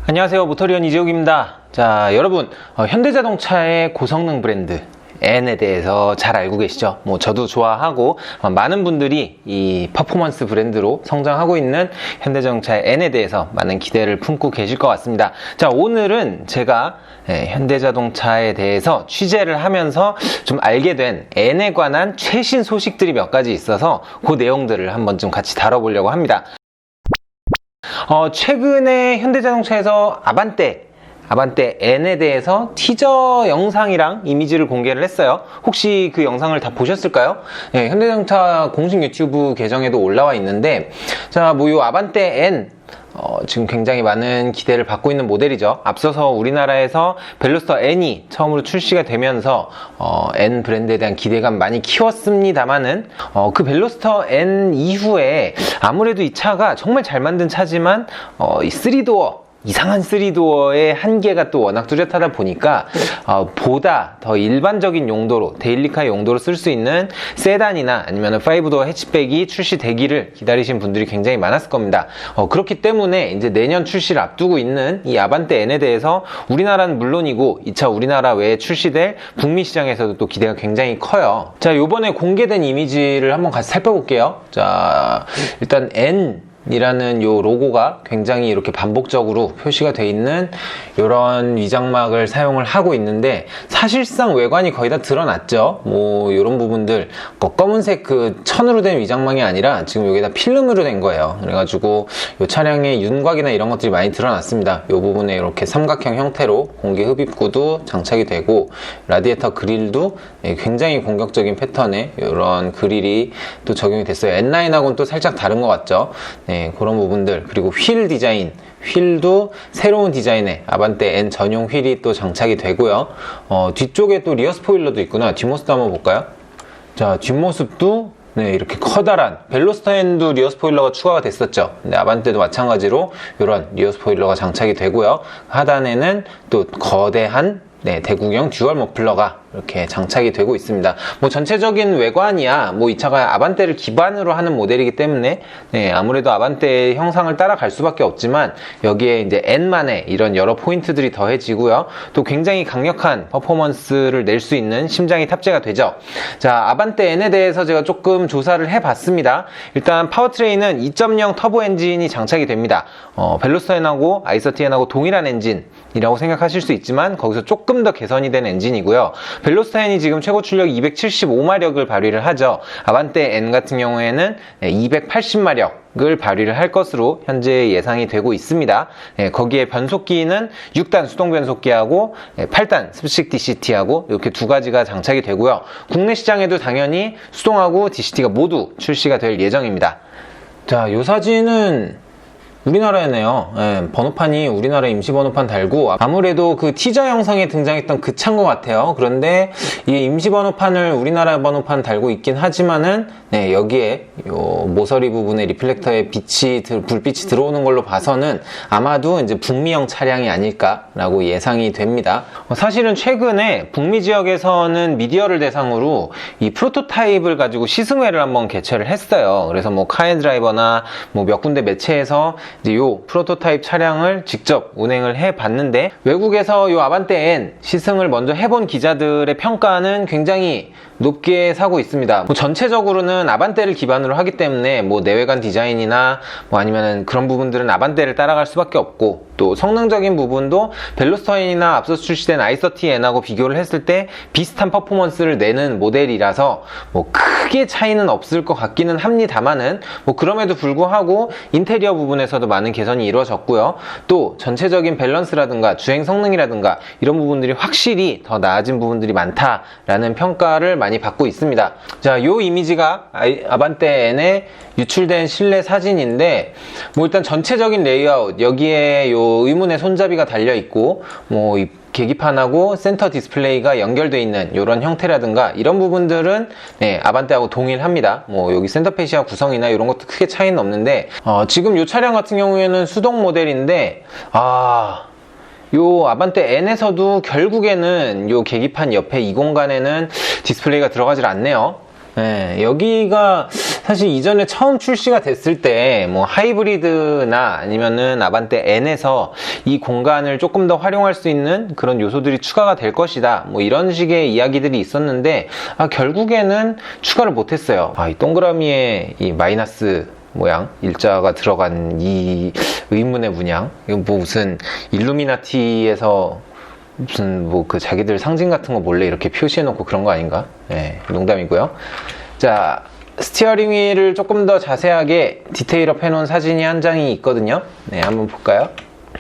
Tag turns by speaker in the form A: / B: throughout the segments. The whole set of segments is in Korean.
A: 안녕하세요, 모터리언 이재욱입니다. 자, 여러분, 현대자동차의 고성능 브랜드 N에 대해서 잘 알고 계시죠? 저도 좋아하고 많은 분들이 이 퍼포먼스 브랜드로 성장하고 있는 현대자동차의 N에 대해서 많은 기대를 품고 계실 것 같습니다. 자, 오늘은 제가 현대자동차에 대해서 취재를 하면서 좀 알게 된 N에 관한 최신 소식들이 몇 가지 있어서 그 내용들을 한번 좀 같이 다뤄보려고 합니다. 최근에 현대자동차에서 아반떼 N에 대해서 티저 영상이랑 이미지를 공개를 했어요. 혹시 그 영상을 다 보셨을까요? 네, 현대자동차 공식 유튜브 계정에도 올라와 있는데, 자, 요 아반떼 N 지금 굉장히 많은 기대를 받고 있는 모델이죠. 앞서서 우리나라에서 벨로스터 N이 처음으로 출시가 되면서 N 브랜드에 대한 기대감 많이 키웠습니다만은 그 벨로스터 N 이후에 아무래도 이 차가 정말 잘 만든 차지만 이 3도어 이상한 3도어의 한계가 또 워낙 뚜렷하다 보니까 보다 더 일반적인 용도로, 데일리카 용도로 쓸 수 있는 세단이나 아니면 5도어 해치백이 출시되기를 기다리신 분들이 굉장히 많았을 겁니다. 그렇기 때문에 이제 내년 출시를 앞두고 있는 이 아반떼 N에 대해서 우리나라는 물론이고 이 차 우리나라 외에 출시될 북미 시장에서도 또 기대가 굉장히 커요. 자, 요번에 공개된 이미지를 한번 같이 살펴볼게요. 자, 일단 N 이라는 요 로고가 굉장히 이렇게 반복적으로 표시가 돼 있는 이런 위장막을 사용을 하고 있는데, 사실상 외관이 거의 다 드러났죠. 이런 부분들 검은색 그 천으로 된 위장막이 아니라 지금 여기다 필름으로 된 거예요. 그래가지고 이 차량의 윤곽이나 이런 것들이 많이 드러났습니다. 이 부분에 이렇게 삼각형 형태로 공기 흡입구도 장착이 되고, 라디에이터 그릴도 굉장히 공격적인 패턴의 이런 그릴이 또 적용이 됐어요. N9하고는 또 살짝 다른 것 같죠. 네, 그런 부분들. 그리고 휠 디자인, 휠도 새로운 디자인의 아반떼 N 전용 휠이 또 장착이 되고요. 뒤쪽에 또 리어 스포일러도 있구나. 뒷모습도 한번 볼까요? 자, 뒷모습도 네, 이렇게 커다란 벨로스터 N도 리어 스포일러가 추가가 됐었죠. 근데 아반떼도 마찬가지로 이런 리어 스포일러가 장착이 되고요. 하단에는 또 거대한 대구경 듀얼 머플러가 이렇게 장착이 되고 있습니다. 전체적인 외관이야 이 차가 아반떼를 기반으로 하는 모델이기 때문에 아무래도 아반떼의 형상을 따라갈 수밖에 없지만, 여기에 이제 N만의 이런 여러 포인트들이 더해지고요. 또 굉장히 강력한 퍼포먼스를 낼 수 있는 심장이 탑재가 되죠. 자, 아반떼 N에 대해서 제가 조금 조사를 해봤습니다. 일단 파워트레인은 2.0 터보 엔진이 장착이 됩니다. 벨로스터 N하고 아이서티 N하고 동일한 엔진이라고 생각하실 수 있지만 거기서 조금 더 개선이 된 엔진이고요. 벨로스터 N이 지금 최고 출력 275마력을 발휘를 하죠. 아반떼 N 같은 경우에는 280마력을 발휘를 할 것으로 현재 예상이 되고 있습니다. 거기에 변속기는 6단 수동 변속기하고 8단 습식 DCT하고 이렇게 두 가지가 장착이 되고요. 국내 시장에도 당연히 수동하고 DCT가 모두 출시가 될 예정입니다. 자, 이 사진은 우리나라에네요. 번호판이 우리나라 임시 번호판 달고, 아무래도 그 티저 영상에 등장했던 그 차인 것 같아요. 그런데 이 임시 번호판을 우리나라 번호판 달고 있긴 하지만은 여기에 요 모서리 부분에 리플렉터에 불빛이 들어오는 걸로 봐서는 아마도 이제 북미형 차량이 아닐까라고 예상이 됩니다. 사실은 최근에 북미 지역에서는 미디어를 대상으로 이 프로토타입을 가지고 시승회를 한번 개최를 했어요. 그래서 카앤드라이버나 몇 군데 매체에서 이제 요 프로토타입 차량을 직접 운행을 해 봤는데, 외국에서 요 아반떼 N 시승을 먼저 해본 기자들의 평가는 굉장히 높게 사고 있습니다. 전체적으로는 아반떼를 기반으로 하기 때문에 내외관 디자인이나 아니면은 그런 부분들은 아반떼를 따라갈 수밖에 없고, 또 성능적인 부분도 벨로스터 N이나 앞서 출시된 아이서티 N하고 비교를 했을 때 비슷한 퍼포먼스를 내는 모델이라서 크게 차이는 없을 것 같기는 합니다만은 그럼에도 불구하고 인테리어 부분에서도 많은 개선이 이루어졌고요. 또 전체적인 밸런스라든가 주행 성능이라든가 이런 부분들이 확실히 더 나아진 부분들이 많다라는 평가를 많이 받고 있습니다. 자, 요 이미지가 아반떼 N에 유출된 실내 사진인데, 일단 전체적인 레이아웃, 여기에 요 의문의 손잡이가 달려 있고, 이 계기판하고 센터 디스플레이가 연결되어 있는 이런 형태라든가 이런 부분들은 아반떼하고 동일합니다. 여기 센터 페시아 구성이나 이런 것도 크게 차이는 없는데, 지금 이 차량 같은 경우에는 수동 모델인데, 요 아반떼 N에서도 결국에는 요 계기판 옆에 이 공간에는 디스플레이가 들어가질 않네요. 네, 여기가 사실 이전에 처음 출시가 됐을 때 뭐 하이브리드나 아니면은 아반떼 N에서 이 공간을 조금 더 활용할 수 있는 그런 요소들이 추가가 될 것이다, 뭐 이런 식의 이야기들이 있었는데 결국에는 추가를 못했어요. 이 동그라미에 이 마이너스 모양 일자가 들어간 이 의문의 문양, 이거 뭐 무슨 일루미나티에서 무슨 뭐 그 자기들 상징 같은 거 몰래 이렇게 표시해 놓고 그런 거 아닌가? 네, 농담이고요. 자, 스티어링 휠을 조금 더 자세하게 디테일업 해놓은 사진이 한 장이 있거든요. 네, 한번 볼까요?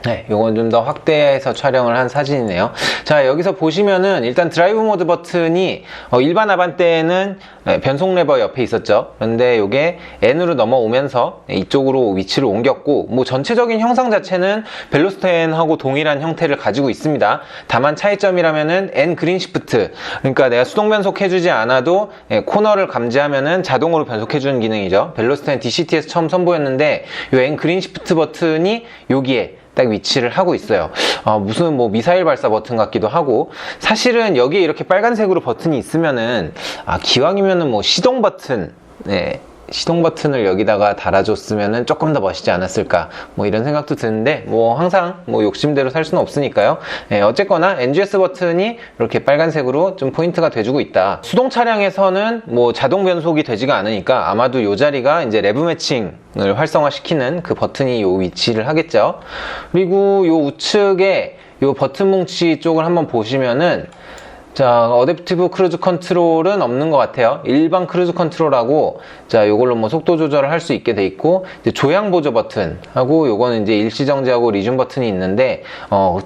A: 네, 요건 좀 더 확대해서 촬영을 한 사진이네요. 자, 여기서 보시면은 일단 드라이브 모드 버튼이 일반 아반떼는 변속 레버 옆에 있었죠. 그런데 요게 N으로 넘어오면서 이쪽으로 위치를 옮겼고, 뭐 전체적인 형상 자체는 벨로스터 N하고 동일한 형태를 가지고 있습니다. 다만 차이점이라면은 N 그린 시프트, 그러니까 내가 수동 변속해주지 않아도 코너를 감지하면은 자동으로 변속해주는 기능이죠. 벨로스터 N DCT에서 처음 선보였는데 요 N 그린 시프트 버튼이 여기에 딱 위치를 하고 있어요. 무슨 뭐 미사일 발사 버튼 같기도 하고, 사실은 여기에 이렇게 빨간색으로 버튼이 있으면은 기왕이면은 뭐 시동 버튼, 네, 시동 버튼을 여기다가 달아줬으면은 조금 더 멋있지 않았을까, 뭐 이런 생각도 드는데, 뭐 항상 뭐 욕심대로 살 수는 없으니까요. 네, 어쨌거나 NGS 버튼이 이렇게 빨간색으로 좀 포인트가 돼주고 있다. 수동 차량에서는 뭐 자동 변속이 되지가 않으니까 아마도 이 자리가 이제 레브 매칭을 활성화시키는 그 버튼이 이 위치를 하겠죠. 그리고 이 우측에 이 버튼 뭉치 쪽을 한번 보시면은, 자, 어댑티브 크루즈 컨트롤은 없는 것 같아요. 일반 크루즈 컨트롤하고, 자, 요걸로 뭐 속도 조절을 할 수 있게 돼 있고, 이제 조향 보조 버튼하고, 요거는 이제 일시 정지하고 리줌 버튼이 있는데,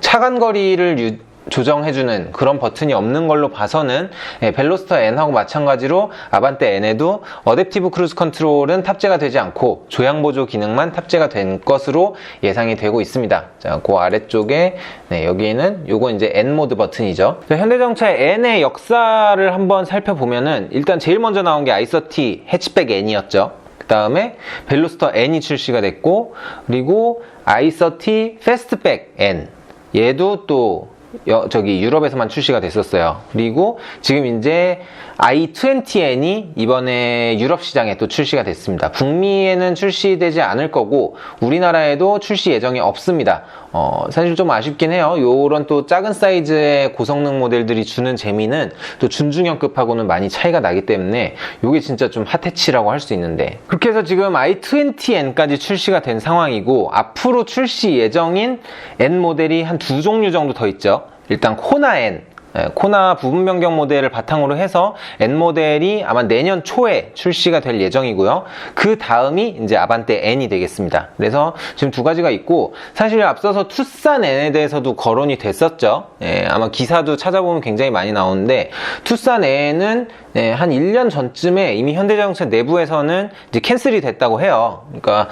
A: 차간 거리를 조정해주는 그런 버튼이 없는 걸로 봐서는 벨로스터 N하고 마찬가지로 아반떼 N에도 어댑티브 크루즈 컨트롤은 탑재가 되지 않고 조향 보조 기능만 탑재가 된 것으로 예상이 되고 있습니다. 자, 그 아래쪽에 여기에는 요거 이제 N 모드 버튼이죠. 현대자동차의 N의 역사를 한번 살펴보면은, 일단 제일 먼저 나온 게 i30 해치백 N이었죠. 그 다음에 벨로스터 N이 출시가 됐고, 그리고 i30 패스트백 N, 얘도 또 저기 유럽에서만 출시가 됐었어요. 그리고 지금 이제 i20N이 이번에 유럽 시장에 또 출시가 됐습니다. 북미에는 출시되지 않을 거고 우리나라에도 출시 예정이 없습니다. 사실 좀 아쉽긴 해요. 요런 또 작은 사이즈의 고성능 모델들이 주는 재미는 또 준중형급하고는 많이 차이가 나기 때문에 요게 진짜 좀 핫해치라고 할 수 있는데, 그렇게 해서 지금 i20N까지 출시가 된 상황이고, 앞으로 출시 예정인 N 모델이 한 두 종류 정도 더 있죠. 일단 코나 N, 코나 부분 변경 모델을 바탕으로 해서 N 모델이 아마 내년 초에 출시가 될 예정이고요. 그 다음이 이제 아반떼 N이 되겠습니다. 그래서 지금 두 가지가 있고, 사실 앞서서 투싼 N에 대해서도 거론이 됐었죠. 아마 기사도 찾아보면 굉장히 많이 나오는데, 투싼 N은 한 1년 전쯤에 이미 현대자동차 내부에서는 이제 캔슬이 됐다고 해요. 그러니까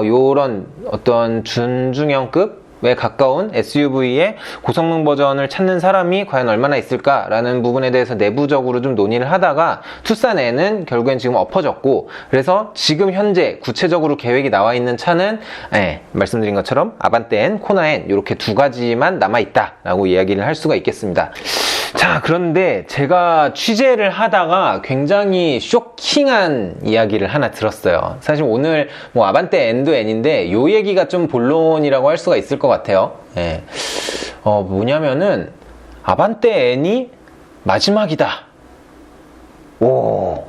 A: 요런 어떤 준중형급 에 가까운 SUV의 고성능 버전을 찾는 사람이 과연 얼마나 있을까라는 부분에 대해서 내부적으로 좀 논의를 하다가 투싼 N은 결국엔 지금 엎어졌고, 그래서 지금 현재 구체적으로 계획이 나와 있는 차는 말씀드린 것처럼 아반떼 N, 코나 N 이렇게 두 가지만 남아있다라고 이야기를 할 수가 있겠습니다. 자, 그런데 제가 취재를 하다가 굉장히 쇼킹한 이야기를 하나 들었어요. 사실 오늘 뭐 아반떼 N도 N인데 요 얘기가 좀 본론이라고 할 수가 있을 것 같아요. 뭐냐면은 아반떼 N이 마지막이다. 오.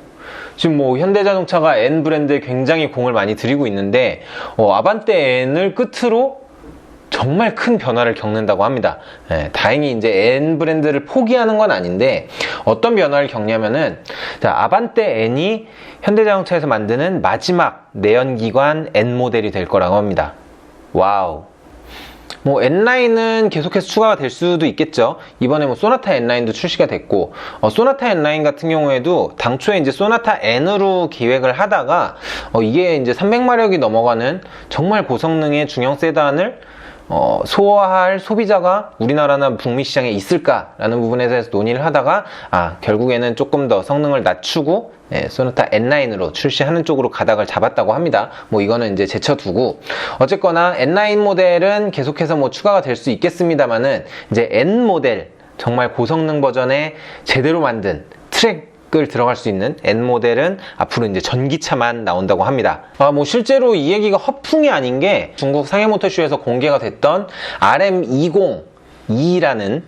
A: 지금 뭐 현대자동차가 N 브랜드에 굉장히 공을 많이 들이고 있는데 아반떼 N을 끝으로 정말 큰 변화를 겪는다고 합니다. 다행히 이제 N 브랜드를 포기하는 건 아닌데, 어떤 변화를 겪냐면은, 자, 아반떼 N이 현대자동차에서 만드는 마지막 내연기관 N 모델이 될 거라고 합니다. 와우. 뭐 N라인은 계속해서 추가가 될 수도 있겠죠. 이번에 뭐 소나타 N라인도 출시가 됐고, 소나타 N라인 같은 경우에도 당초에 이제 소나타 N으로 기획을 하다가 이게 이제 300마력이 넘어가는 정말 고성능의 중형 세단을 소화할 소비자가 우리나라나 북미 시장에 있을까라는 부분에 대해서 논의를 하다가 결국에는 조금 더 성능을 낮추고 소나타 N9으로 출시하는 쪽으로 가닥을 잡았다고 합니다. 뭐 이거는 이제 제쳐두고, 어쨌거나 N9 모델은 계속해서 뭐 추가가 될 수 있겠습니다만은, 이제 N 모델 정말 고성능 버전의 제대로 만든 트랙 댓글 들어갈 수 있는 N 모델은 앞으로 이제 전기차만 나온다고 합니다. 뭐 실제로 이 얘기가 허풍이 아닌 게 중국 상해모터쇼에서 공개가 됐던 RM202라는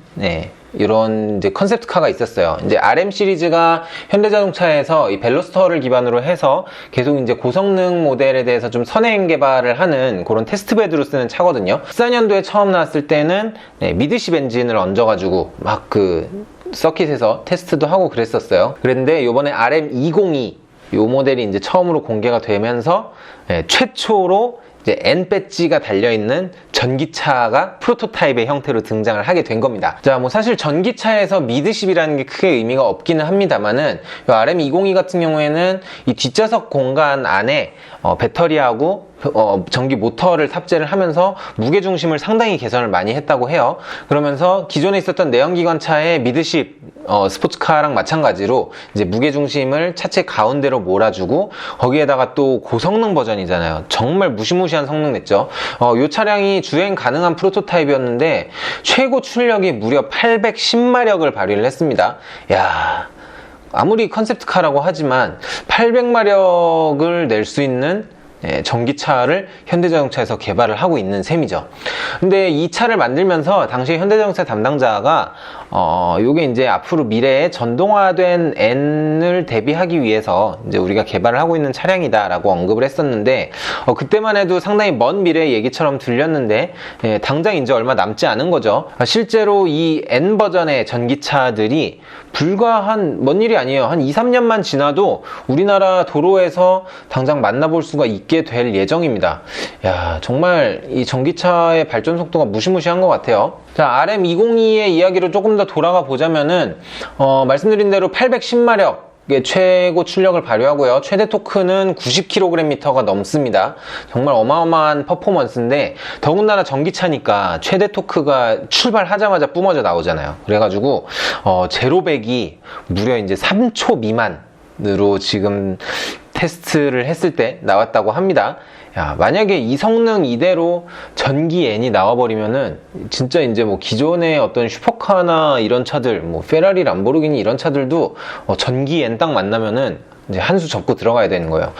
A: 이런 이제 컨셉트카가 있었어요. 이제 RM 시리즈가 현대자동차에서 이 벨로스터를 기반으로 해서 계속 이제 고성능 모델에 대해서 좀 선행 개발을 하는 그런 테스트베드로 쓰는 차거든요. 14년도에 처음 나왔을 때는 미드십 엔진을 얹어가지고 막 그 서킷에서 테스트도 하고 그랬었어요. 그랬는데 이번에 RM202 이 모델이 이제 처음으로 공개가 되면서 최초로 이제 N 배지가 달려있는 전기차가 프로토타입의 형태로 등장을 하게 된 겁니다. 자, 뭐 사실 전기차에서 미드십이라는 게 크게 의미가 없기는 합니다만은 이 RM202 같은 경우에는 이 뒷좌석 공간 안에 배터리하고 전기 모터를 탑재를 하면서 무게중심을 상당히 개선을 많이 했다고 해요. 그러면서 기존에 있었던 내연기관차의 미드십 스포츠카랑 마찬가지로 이제 무게중심을 차체 가운데로 몰아주고 거기에다가 또 고성능 버전이잖아요. 정말 무시무시한 성능 냈죠. 이 차량이 주행 가능한 프로토타입이었는데 최고 출력이 무려 810마력을 발휘를 했습니다. 야, 아무리 컨셉트카라고 하지만 800마력을 낼 수 있는 전기차를 현대자동차에서 개발을 하고 있는 셈이죠. 근데 이 차를 만들면서 당시 현대자동차 담당자가 요게 이제 앞으로 미래에 전동화된 N을 대비하기 위해서 이제 우리가 개발을 하고 있는 차량이다 라고 언급을 했었는데 그때만 해도 상당히 먼 미래의 얘기처럼 들렸는데 당장 이제 얼마 남지 않은 거죠. 실제로 이 N 버전의 전기차들이 불과 먼 일이 아니에요. 한 2, 3년만 지나도 우리나라 도로에서 당장 만나볼 수가 있게 될 예정입니다. 야, 정말 이 전기차의 발전 속도가 무시무시한 것 같아요. 자, RM202의 이야기로 조금 더 돌아가 보자면은 말씀드린 대로 810마력 최고 출력을 발휘하고요. 최대 토크는 90kgm가 넘습니다. 정말 어마어마한 퍼포먼스인데 더군다나 전기차니까 최대 토크가 출발하자마자 뿜어져 나오잖아요. 그래가지고 제로 100이 무려 이제 3초 미만으로 지금 테스트를 했을 때 나왔다고 합니다. 야, 만약에 이 성능 이대로 전기 N이 나와버리면은 진짜 이제 뭐 기존의 어떤 슈퍼카나 이런 차들, 뭐 페라리, 람보르기니 이런 차들도 전기 N 딱 만나면은 이제 한 수 접고 들어가야 되는 거예요.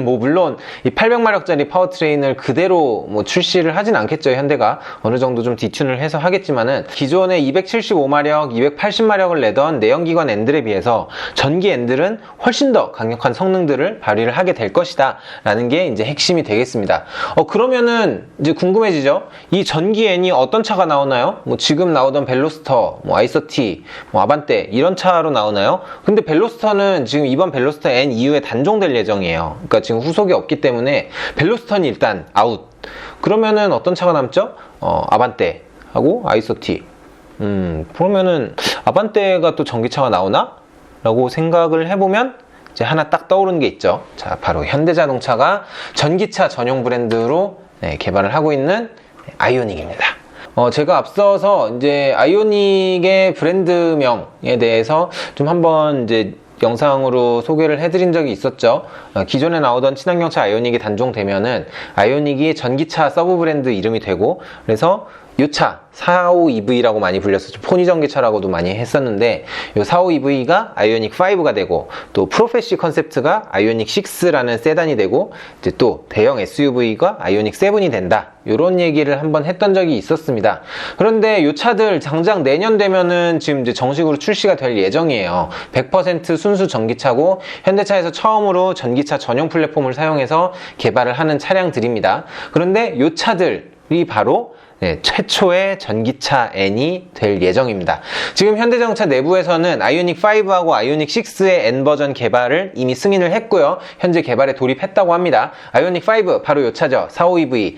A: 뭐 물론 이 800마력짜리 파워트레인을 그대로 뭐 출시를 하진 않겠죠. 현대가 어느 정도 좀 디튠을 해서 하겠지만은 기존의 275마력, 280마력을 내던 내연기관 N들에 비해서 전기 N들은 훨씬 더 강력한 성능들을 발휘를 하게 될 것이다 라는 게 이제 핵심이 되겠습니다. 그러면은 이제 궁금해지죠. 이 전기 N이 어떤 차가 나오나요? 뭐 지금 나오던 벨로스터, 뭐 아이서티, 뭐 아반떼 이런 차로 나오나요? 근데 벨로스터는 지금 이번 벨로스터 N 이후에 단종될 예정이에요. 그러니까 지금 후속이 없기 때문에 벨로스터는 일단 아웃. 그러면은 어떤 차가 남죠? 아반떼하고 아이서티. 그러면은 아반떼가 또 전기차가 나오나? 라고 생각을 해보면 이제 하나 딱 떠오르는 게 있죠. 자, 바로 현대자동차가 전기차 전용 브랜드로 개발을 하고 있는 아이오닉입니다. 제가 앞서서 이제 아이오닉의 브랜드명에 대해서 좀 한번 이제 영상으로 소개를 해드린 적이 있었죠. 기존에 나오던 친환경차 아이오닉이 단종되면은 아이오닉이 전기차 서브 브랜드 이름이 되고, 그래서 이 차 45EV라고 많이 불렸었죠. 포니 전기차라고도 많이 했었는데 이 45EV가 아이오닉 5가 되고, 또 프로페시 컨셉트가 아이오닉 6라는 세단이 되고, 이제 또 대형 SUV가 아이오닉 7이 된다, 이런 얘기를 한번 했던 적이 있었습니다. 그런데 이 차들 당장 내년 되면은 지금 이제 정식으로 출시가 될 예정이에요. 100% 순수 전기차고 현대차에서 처음으로 전기차 전용 플랫폼을 사용해서 개발을 하는 차량들입니다. 그런데 이 차들이 바로 최초의 전기차 N이 될 예정입니다. 지금 현대자동차 내부에서는 아이오닉 5하고 아이오닉 6의 N 버전 개발을 이미 승인을 했고요. 현재 개발에 돌입했다고 합니다. 아이오닉 5 바로 이 차죠. 45EV.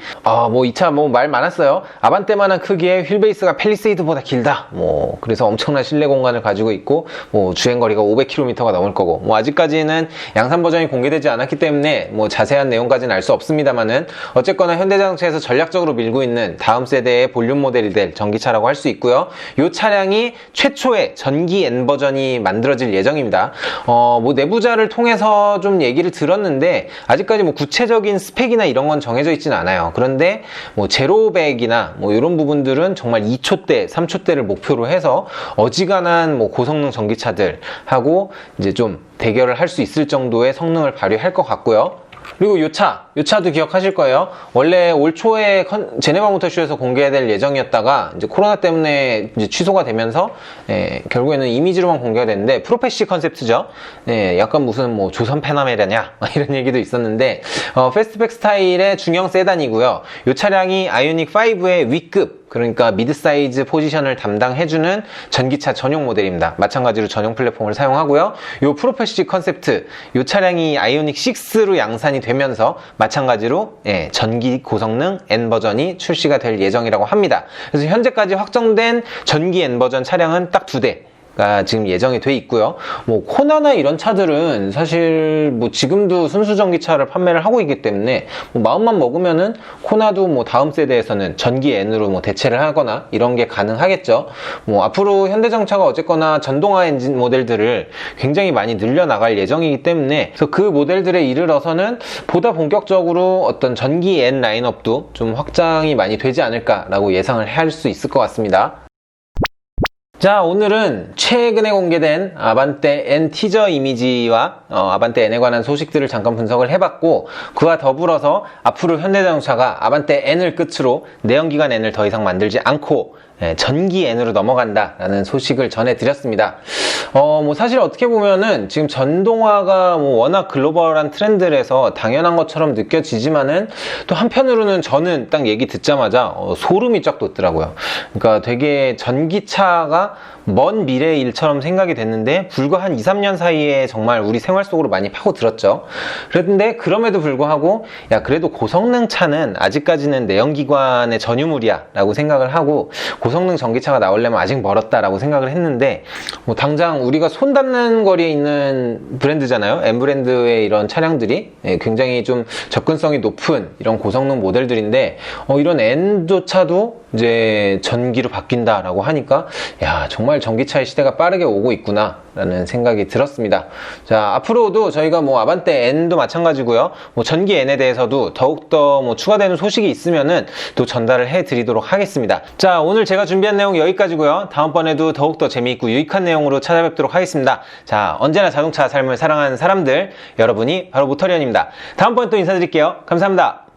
A: 뭐 이 차 뭐 말 많았어요. 아반떼만한 크기의 휠베이스가 팰리세이드보다 길다. 뭐 그래서 엄청난 실내 공간을 가지고 있고, 뭐 주행거리가 500km가 넘을 거고, 뭐 아직까지는 양산 버전이 공개되지 않았기 때문에 뭐 자세한 내용까지는 알 수 없습니다만은 어쨌거나 현대자동차에서 전략적으로 밀고 있는 다음 세대의 볼륨 모델이 될 전기차라고 할 수 있고요. 이 차량이 최초의 전기 N 버전이 만들어질 예정입니다. 뭐 내부자를 통해서 좀 얘기를 들었는데 아직까지 뭐 구체적인 스펙이나 이런 건 정해져 있지는 않아요. 그런데 뭐 제로백이나 뭐 이런 부분들은 정말 2초대, 3초대를 목표로 해서 어지간한 뭐 고성능 전기차들하고 이제 좀 대결을 할 수 있을 정도의 성능을 발휘할 것 같고요. 그리고 이 차도 기억하실 거예요. 원래 올 초에 제네바 모터쇼에서 공개될 예정이었다가 이제 코로나 때문에 이제 취소가 되면서 결국에는 이미지로만 공개가 됐는데 프로페시 컨셉트죠. 약간 무슨 뭐 조선 페나메라냐 이런 얘기도 있었는데 패스트백 스타일의 중형 세단이고요. 이 차량이 아이오닉 5의 위급, 그러니까 미드 사이즈 포지션을 담당해주는 전기차 전용 모델입니다. 마찬가지로 전용 플랫폼을 사용하고요. 이 프로페시 컨셉트, 이 차량이 아이오닉 6로 양산이 되면서 마찬가지로 전기 고성능 N 버전이 출시가 될 예정이라고 합니다. 그래서 현재까지 확정된 전기 N 버전 차량은 딱 2대. 가 지금 예정이 돼 있고요. 뭐 코나나 이런 차들은 사실 뭐 지금도 순수 전기차를 판매를 하고 있기 때문에 뭐 마음만 먹으면은 코나도 뭐 다음 세대에서는 전기 N으로 뭐 대체를 하거나 이런 게 가능하겠죠. 뭐 앞으로 현대자동차가 어쨌거나 전동화 엔진 모델들을 굉장히 많이 늘려나갈 예정이기 때문에 그래서 그 모델들에 이르러서는 보다 본격적으로 어떤 전기 N 라인업도 좀 확장이 많이 되지 않을까라고 예상을 할 수 있을 것 같습니다. 자, 오늘은 최근에 공개된 아반떼 N 티저 이미지와 아반떼 N에 관한 소식들을 잠깐 분석을 해봤고, 그와 더불어서 앞으로 현대자동차가 아반떼 N을 끝으로 내연기관 N을 더 이상 만들지 않고 전기 N으로 넘어간다라는 소식을 전해드렸습니다. 뭐 사실 어떻게 보면은 지금 전동화가 뭐 워낙 글로벌한 트렌드라서 당연한 것처럼 느껴지지만은 또 한편으로는 저는 딱 얘기 듣자마자 소름이 쫙 돋더라고요. 그러니까 되게 전기차가 먼 미래의 일처럼 생각이 됐는데 불과 한 2, 3년 사이에 정말 우리 생활 속으로 많이 파고들었죠. 그런데 그럼에도 불구하고 야, 그래도 고성능 차는 아직까지는 내연기관의 전유물이야 라고 생각을 하고 고성능 전기차가 나오려면 아직 멀었다라고 생각을 했는데 뭐 당장 우리가 손 닿는 거리에 있는 브랜드잖아요. M 브랜드의 이런 차량들이 굉장히 좀 접근성이 높은 이런 고성능 모델들인데 이런 N조차도 이제 전기로 바뀐다라고 하니까 야, 정말 전기차의 시대가 빠르게 오고 있구나 라는 생각이 들었습니다. 자, 앞으로도 저희가 뭐 아반떼 N도 마찬가지고요. 뭐 전기 N에 대해서도 더욱더 뭐 추가되는 소식이 있으면은 또 전달을 해 드리도록 하겠습니다. 자, 오늘 제가 준비한 내용 여기까지고요. 다음번에도 더욱더 재미있고 유익한 내용으로 찾아뵙도록 하겠습니다. 자, 언제나 자동차 삶을 사랑하는 사람들, 여러분이 바로 모터리언입니다. 다음번에 또 인사드릴게요. 감사합니다.